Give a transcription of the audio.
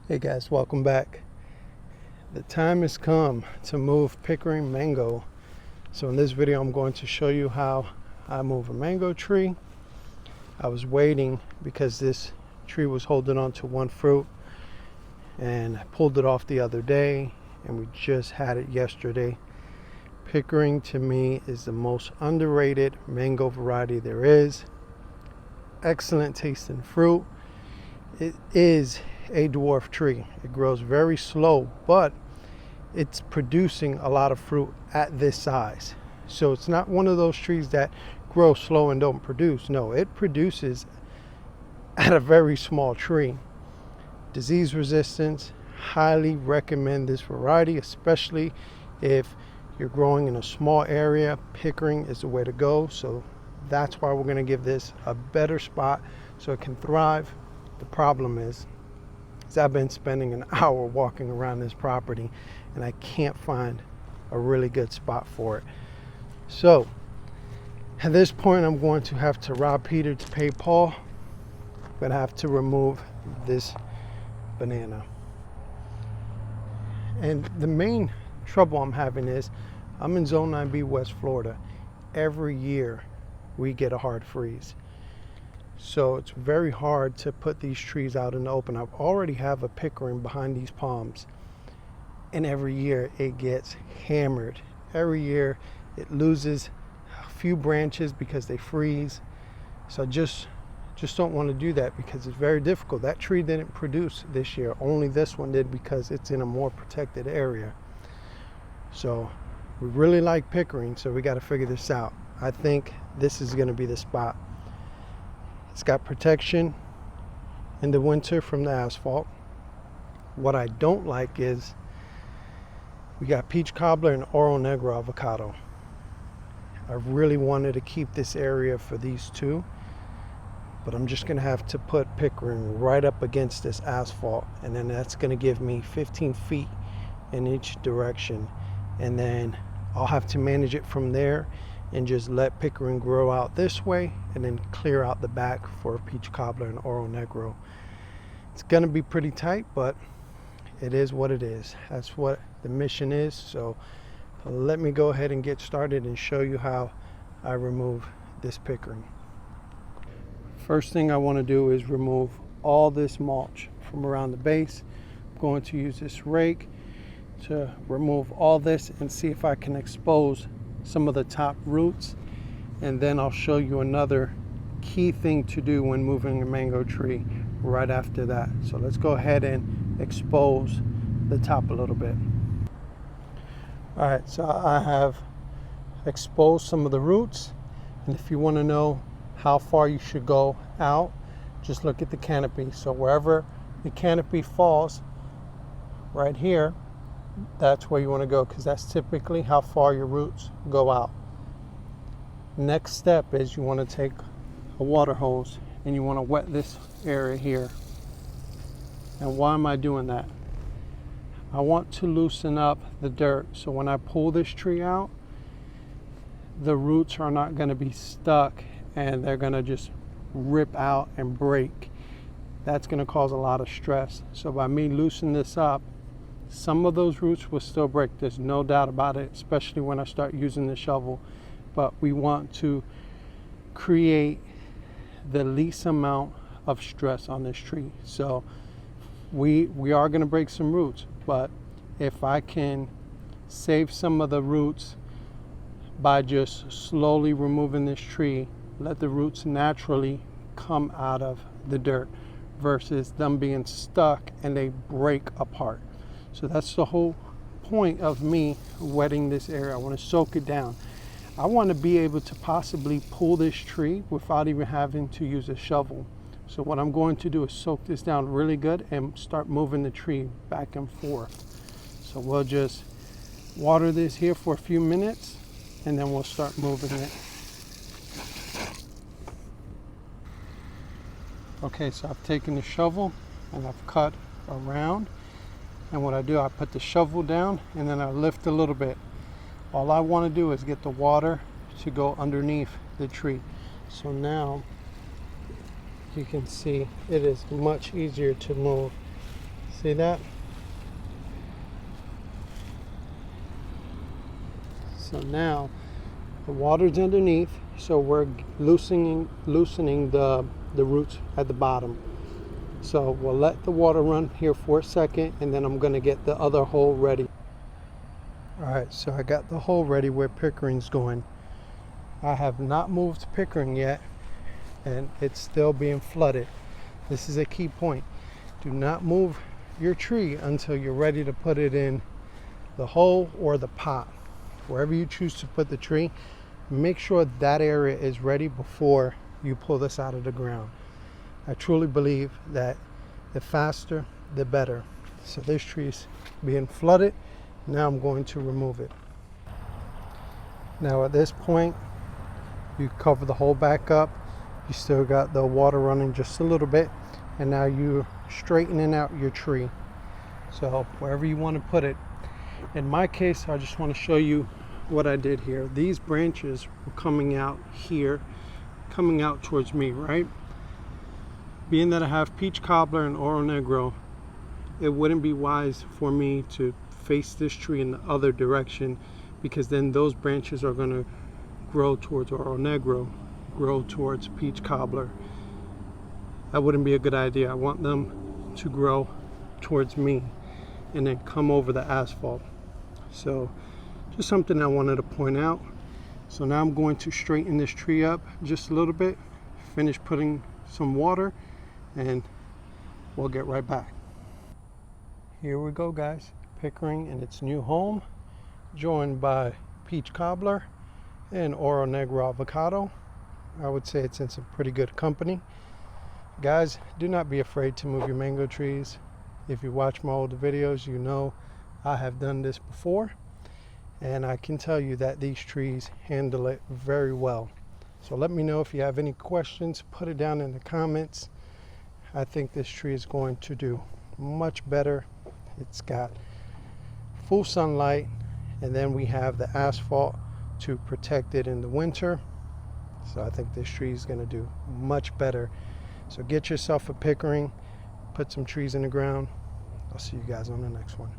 Hey guys, welcome back. The time has come to move Pickering mango. So in this video I'm going to show you how I move a mango tree. I was waiting because this tree was holding on to one fruit and I pulled it off the other day and we just had it yesterday. Pickering to me is the most underrated mango variety there is. Excellent tasting fruit. It is a dwarf tree. It grows very slow, but it's producing a lot of fruit at this size. So it's not one of those trees that grow slow and don't produce. No, it produces at a very small tree. Disease resistance, highly recommend this variety, especially if you're growing in a small area. Pickering is the way to go. So that's why we're going to give this a better spot so it can thrive. The problem is I've been spending an hour walking around this property and I can't find a really good spot for it. So at this point I'm going to have to rob Peter to pay Paul. I'm going to have to remove this banana. And the main trouble I'm having is I'm in Zone 9B, West Florida. Every year we get a hard freeze. So it's very hard to put these trees out in the open. I already have a pickering behind these palms, and every year it gets hammered. Every year it loses a few branches because they freeze. So I just don't want to do that because it's very difficult. That tree didn't produce this year. Only this one did because it's in a more protected area. So we really like pickering, so we got to figure this out. I think this is going to be the spot. It's got protection in the winter from the asphalt. What I don't like is we got peach cobbler and oro negro avocado. I really wanted to keep this area for these two, but I'm just going to have to put pickering right up against this asphalt, and then that's going to give me 15 feet in each direction, and then I'll have to manage it from there and just let pickering grow out this way and then clear out the back for peach cobbler and oro negro. It's gonna be pretty tight, but it is what it is. That's what the mission is. So let me go ahead and get started and show you how I remove this pickering. First thing I want to do is remove all this mulch from around the base. I'm going to use this rake to remove all this and see if I can expose some of the top roots, and then I'll show you another key thing to do when moving a mango tree right after that. So let's go ahead and expose the top a little bit. All right, so I have exposed some of the roots, and if you want to know how far you should go out, just look at the canopy. So wherever the canopy falls right here, that's where you want to go, because that's typically how far your roots go out. Next step is you want to take a water hose and you want to wet this area here. And why am I doing that? I want to loosen up the dirt, so when I pull this tree out, the roots are not going to be stuck and they're going to just rip out and break. That's going to cause a lot of stress. So by me loosening this up, some of those roots will still break. There's no doubt about it, especially when I start using the shovel. But we want to create the least amount of stress on this tree. So we are going to break some roots, but if I can save some of the roots by just slowly removing this tree, let the roots naturally come out of the dirt versus them being stuck and they break apart. So that's the whole point of me wetting this area. I want to soak it down. I want to be able to possibly pull this tree without even having to use a shovel. So what I'm going to do is soak this down really good and start moving the tree back and forth. So we'll just water this here for a few minutes and then we'll start moving it. Okay, so I've taken the shovel and I've cut around. And what I do, I put the shovel down and then I lift a little bit. All I want to do is get the water to go underneath the tree. So now you can see it is much easier to move. See that? So now the water's underneath, so we're loosening the roots at the bottom. So we'll let the water run here for a second, and then I'm going to get the other hole ready. Alright, so I got the hole ready where pickering's going. I have not moved pickering yet, and it's still being flooded. This is a key point. Do not move your tree until you're ready to put it in the hole or the pot. Wherever you choose to put the tree, make sure that area is ready before you pull this out of the ground. I truly believe that the faster, the better. So this tree's being flooded. Now I'm going to remove it. Now at this point, you cover the hole back up. You still got the water running just a little bit. And now you're straightening out your tree. So wherever you want to put it. In my case, I just want to show you what I did here. These branches were coming out here, coming out towards me, right? Being that I have peach cobbler and oro negro, it wouldn't be wise for me to face this tree in the other direction, because then those branches are going to grow towards oro negro, grow towards peach cobbler. That wouldn't be a good idea. I want them to grow towards me and then come over the asphalt. So just something I wanted to point out. So now I'm going to straighten this tree up just a little bit, finish putting some water, and we'll get right back. Here we go, guys. Pickering in its new home, joined by peach cobbler and oro negro avocado. I would say it's in some pretty good company. Guys, do not be afraid to move your mango trees. If you watch my older videos, you know I have done this before, and I can tell you that these trees handle it very well. So let me know if you have any questions. Put it down in the comments. I think this tree is going to do much better. It's got full sunlight, and then we have the asphalt to protect it in the winter. So I think this tree is going to do much better. So get yourself a pickering, put some trees in the ground. I'll see you guys on the next one.